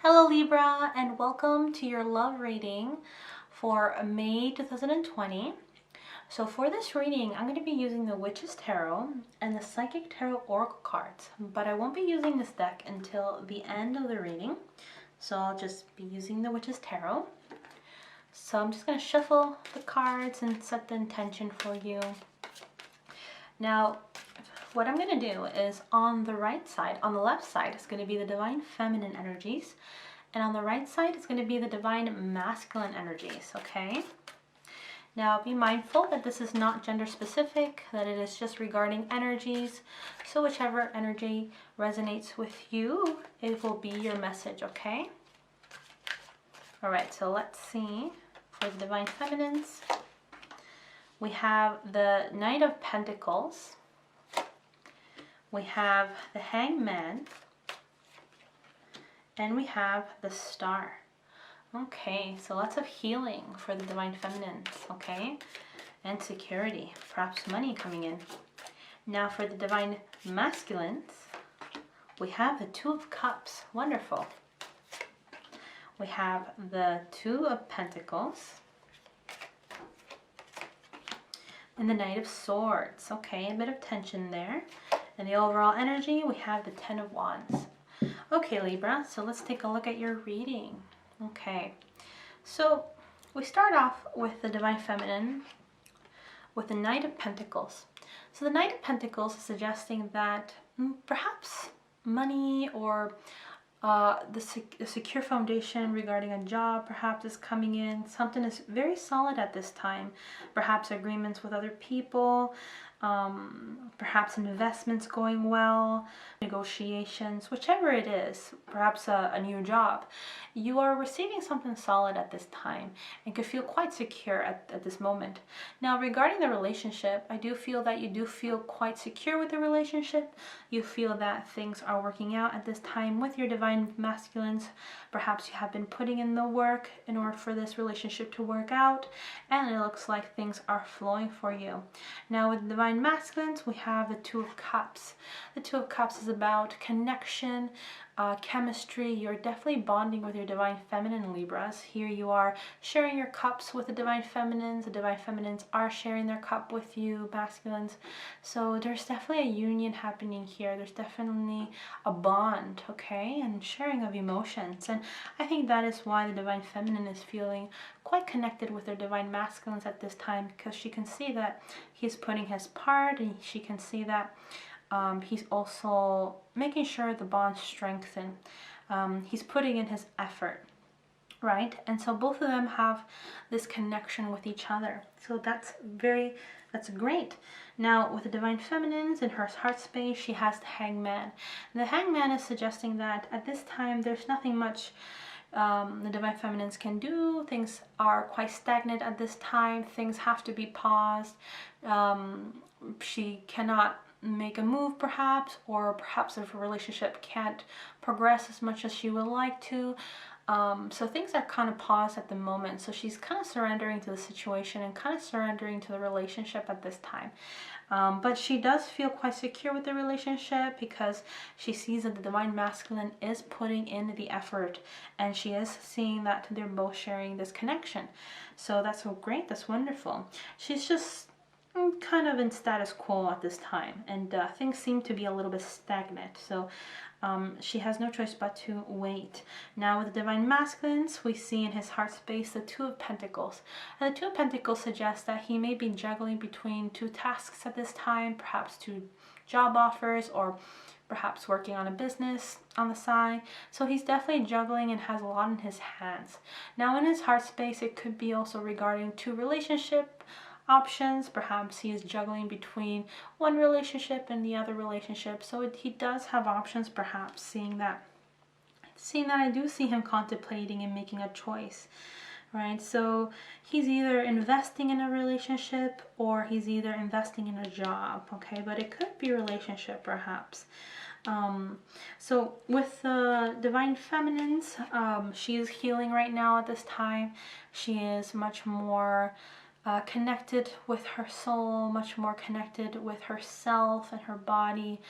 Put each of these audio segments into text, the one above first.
Hello Libra, and welcome to your love reading for May 2020. So for this reading, I'm going to be using the Witch's Tarot and the Psychic Tarot Oracle cards, but I won't be using this deck until the end of the reading. So I'll just be using the Witch's Tarot. So I'm just going to shuffle the cards and set the intention for you. Now, what I'm going to do is on the left side, it's going to be the Divine Feminine energies. And on the right side, it's going to be the Divine Masculine energies, okay? Now, be mindful that this is not gender specific, that it is just regarding energies. So whichever energy resonates with you, it will be your message, okay? All right, so let's see for the Divine Feminines. We have the Knight of Pentacles. We have the Hangman. And we have the Star. Okay, so lots of healing for the Divine Feminines, okay? And security, perhaps money coming in. Now for the Divine Masculines, we have the Two of Cups. Wonderful. We have the Two of Pentacles. And the Knight of Swords. Okay, a bit of tension there. And the overall energy, we have the Ten of Wands. Okay, Libra, so let's take a look at your reading. Okay, so we start off with the Divine Feminine with the Knight of Pentacles. So the Knight of Pentacles is suggesting that perhaps money or the secure foundation regarding a job perhaps is coming in. Something is very solid at this time. Perhaps agreements with other people, perhaps investments going well, negotiations, whichever it is, perhaps a new job. You are receiving something solid at this time and could feel quite secure at this moment. Now, regarding the relationship, I do feel that you do feel quite secure with the relationship. You feel that things are working out at this time with your Divine Masculines. Perhaps you have been putting in the work in order for this relationship to work out, and it looks like things are flowing for you. Now, with Divine Masculines, we have the Two of Cups. The Two of Cups is about connection, chemistry. You're definitely bonding with your Divine Feminine, Libras. Here you are sharing your cups with the Divine Feminines. The Divine Feminines are sharing their cup with you, Masculines. So there's definitely a union happening here. There's definitely a bond, okay, and sharing of emotions. And I think that is why the Divine Feminine is feeling quite connected with their Divine Masculines at this time, because she can see that he's putting his part, and she can see that he's also making sure the bond strengthens. He's putting in his effort, right? And so both of them have this connection with each other. So that's great. Now with the Divine Feminines in her heart space, she has the Hangman. And the Hangman is suggesting that at this time there's nothing much the Divine Feminines can do. Things are quite stagnant at this time. Things have to be paused. She cannot make a move perhaps, or perhaps if a relationship can't progress as much as she would like to. So things are kind of paused at the moment. So she's kind of surrendering to the situation and kind of surrendering to the relationship at this time. But she does feel quite secure with the relationship because she sees that the Divine Masculine is putting in the effort, and she is seeing that they're both sharing this connection. So that's so great. That's wonderful. She's just kind of in status quo at this time, and things seem to be a little bit stagnant. So she has no choice but to wait. Now with the Divine Masculines, we see in his heart space the Two of Pentacles. And the Two of Pentacles suggests that he may be juggling between two tasks at this time, perhaps two job offers, or perhaps working on a business on the side. So he's definitely juggling and has a lot in his hands. Now in his heart space, it could be also regarding two relationship options. Perhaps he is juggling between one relationship and the other relationship. So he does have options, perhaps seeing that I do see him contemplating and making a choice, right? So he's either investing in a relationship or he's either investing in a job, okay? But it could be a relationship perhaps. So with the Divine Feminines, she is healing right now at this time. She is much more connected with her soul, much more connected with herself and her body.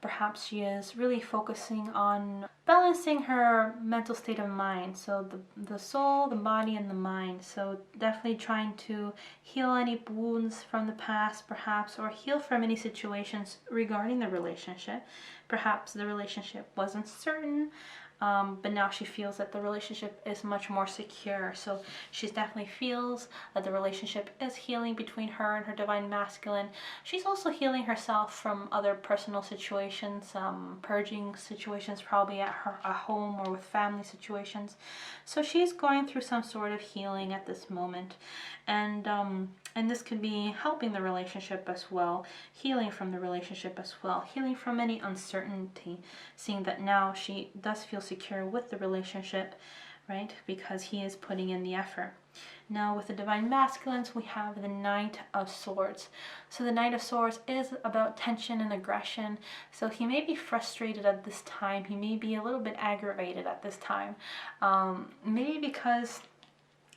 Perhaps she is really focusing on balancing her mental state of mind. So the soul, the body, and the mind. So definitely trying to heal any wounds from the past, perhaps, or heal from any situations regarding the relationship. Perhaps the relationship wasn't certain, but now she feels that the relationship is much more secure. So she definitely feels that the relationship is healing between her and her divine masculine. She's also healing herself from other personal situations, purging situations probably at home or with family situations. So she's going through some sort of healing at this moment, and this could be helping the relationship as well, healing from the relationship as well, healing from any uncertainty, seeing that now she does feel secure with the relationship, right? Because he is putting in the effort. Now with the divine masculines, we have the Knight of Swords. So the Knight of Swords is about tension and aggression. So he may be frustrated at this time. He may be a little bit aggravated at this time. Maybe because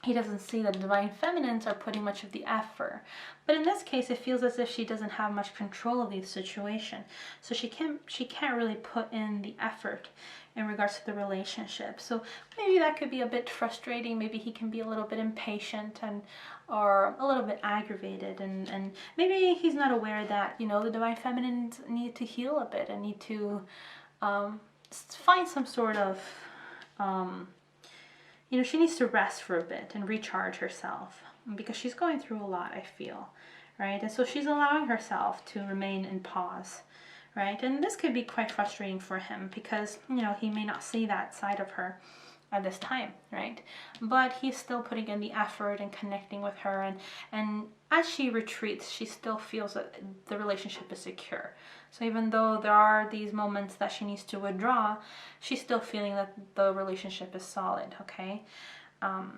he doesn't see that the divine feminines are putting much of the effort. But in this case, it feels as if she doesn't have much control of the situation. So she can't really put in the effort in regards to the relationship. So maybe that could be a bit frustrating. Maybe he can be a little bit impatient or a little bit aggravated, and maybe he's not aware that, you know, the divine feminines need to heal a bit and need to find some sort of you know, she needs to rest for a bit and recharge herself because she's going through a lot, I feel, right? And so she's allowing herself to remain in pause, right? And this could be quite frustrating for him because, you know, he may not see that side of her at this time, right? But he's still putting in the effort and connecting with her, and as she retreats, she still feels that the relationship is secure. So even though there are these moments that she needs to withdraw, she's still feeling that the relationship is solid, okay?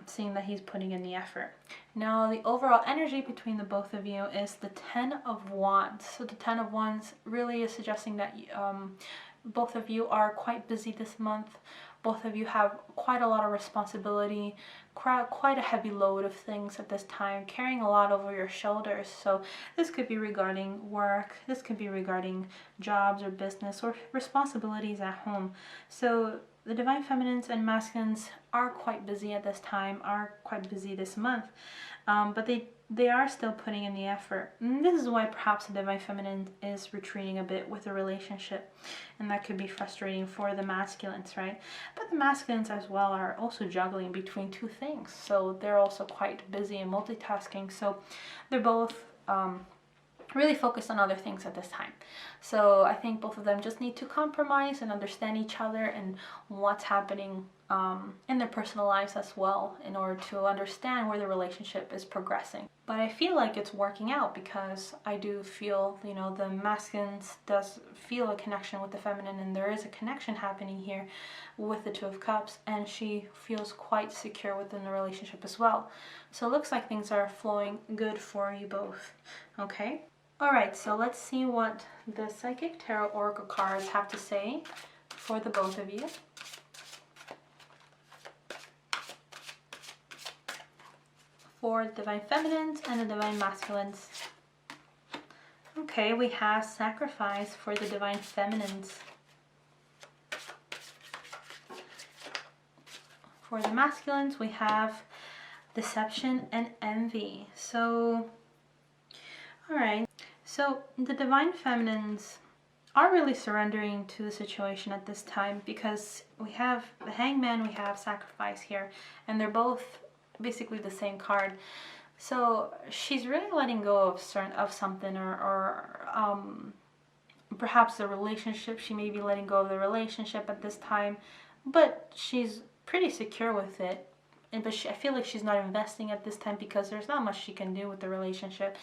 Seeing that he's putting in the effort. Now, the overall energy between the both of you is the Ten of Wands. So the Ten of Wands really is suggesting that both of you are quite busy this month. Both of you have quite a lot of responsibility, quite a heavy load of things at this time, carrying a lot over your shoulders. So this could be regarding work, this could be regarding jobs or business or responsibilities at home. So the divine feminines and masculines are quite busy at this time, are quite busy this month, but they are still putting in the effort. And this is why perhaps the divine feminine is retreating a bit with the relationship, and that could be frustrating for the masculines, right? But the masculines as well are also juggling between two things, so they're also quite busy and multitasking. So they're both really focused on other things at this time. So I think both of them just need to compromise and understand each other and what's happening in their personal lives as well, in order to understand where the relationship is progressing. But I feel like it's working out because I do feel, you know, the masculines does feel a connection with the feminine, and there is a connection happening here with the Two of Cups, and she feels quite secure within the relationship as well. So it looks like things are flowing good for you both, okay? Alright, so let's see what the Psychic Tarot Oracle cards have to say for the both of you. For the Divine Feminines and the Divine Masculines. Okay, we have Sacrifice for the Divine Feminines. For the Masculines, we have Deception and Envy. So, alright. So the Divine Feminines are really surrendering to the situation at this time because we have the Hangman, we have Sacrifice here, and they're both basically the same card. So she's really letting go of something, or perhaps the relationship. She may be letting go of the relationship at this time, but she's pretty secure with it. But I feel like she's not investing at this time because there's not much she can do with the relationship.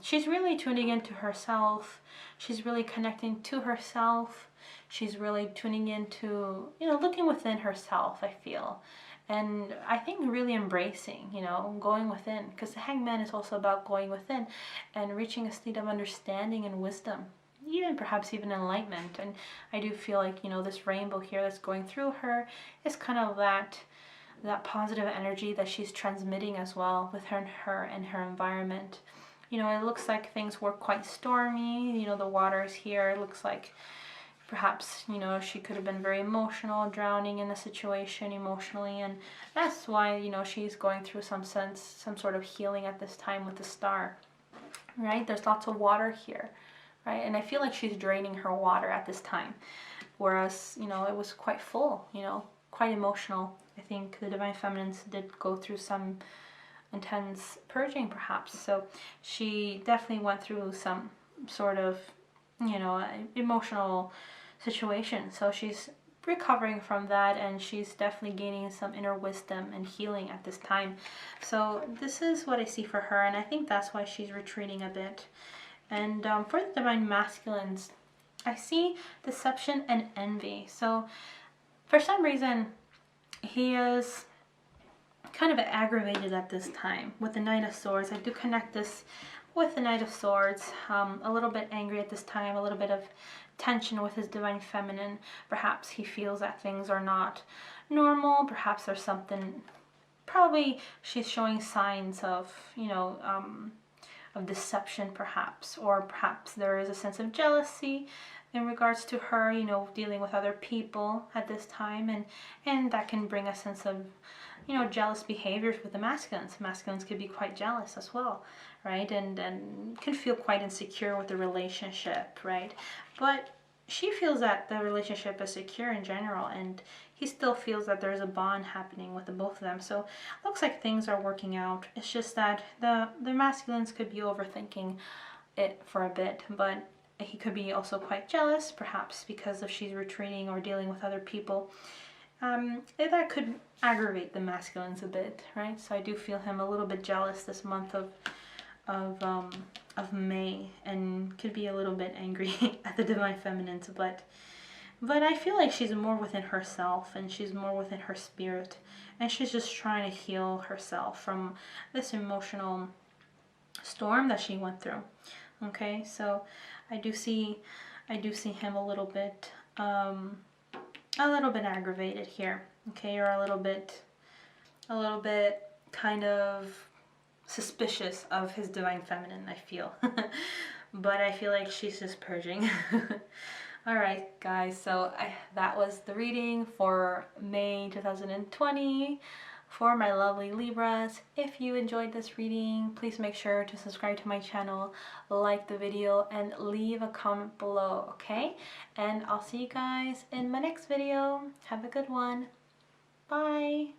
She's really tuning into herself. She's really connecting to herself. She's really tuning into, you know, looking within herself, I feel. And I think really embracing, you know, going within. Because the Hangman is also about going within and reaching a state of understanding and wisdom. Even perhaps even enlightenment. And I do feel like, you know, this rainbow here that's going through her is kind of that positive energy that she's transmitting as well with her and her environment. You know, it looks like things were quite stormy. You know, the waters here, it looks like perhaps, you know, she could have been very emotional, drowning in a situation emotionally, and that's why, you know, she's going through some sort of healing at this time with the star, right? There's lots of water here, right? And I feel like she's draining her water at this time, whereas, you know, it was quite full, you know, quite emotional. I think the Divine Feminines did go through some intense purging perhaps, so she definitely went through some sort of, you know, emotional situation. So she's recovering from that, and she's definitely gaining some inner wisdom and healing at this time. So this is what I see for her, and I think that's why she's retreating a bit. And for the Divine Masculines, I see deception and envy. So for some reason, he is kind of aggravated at this time with the Knight of Swords. I do connect this with the Knight of Swords, a little bit angry at this time, a little bit of tension with his Divine Feminine. Perhaps he feels that things are not normal. Perhaps there's something, probably she's showing signs of, you know, of deception perhaps, or perhaps there is a sense of jealousy in regards to her, you know, dealing with other people at this time, and that can bring a sense of, you know, jealous behaviors with the masculines. Masculines could be quite jealous as well, right? And can feel quite insecure with the relationship, right? But she feels that the relationship is secure in general, and he still feels that there's a bond happening with the both of them. So it looks like things are working out. It's just that the masculines could be overthinking it for a bit, but he could be also quite jealous, perhaps because if she's retreating or dealing with other people. That could aggravate the masculines a bit, right? So I do feel him a little bit jealous this month of May, and could be a little bit angry at the Divine Feminines, but I feel like she's more within herself, and she's more within her spirit, and she's just trying to heal herself from this emotional storm that she went through. Okay, so I do see him a little bit aggravated here, okay, or a little bit kind of suspicious of his Divine Feminine, I feel. But I feel like she's just purging. Alright guys, so that was the reading for May 2020 for my lovely Libras. If you enjoyed this reading, please make sure to subscribe to my channel, like the video, and leave a comment below, okay? And I'll see you guys in my next video. Have a good one. Bye!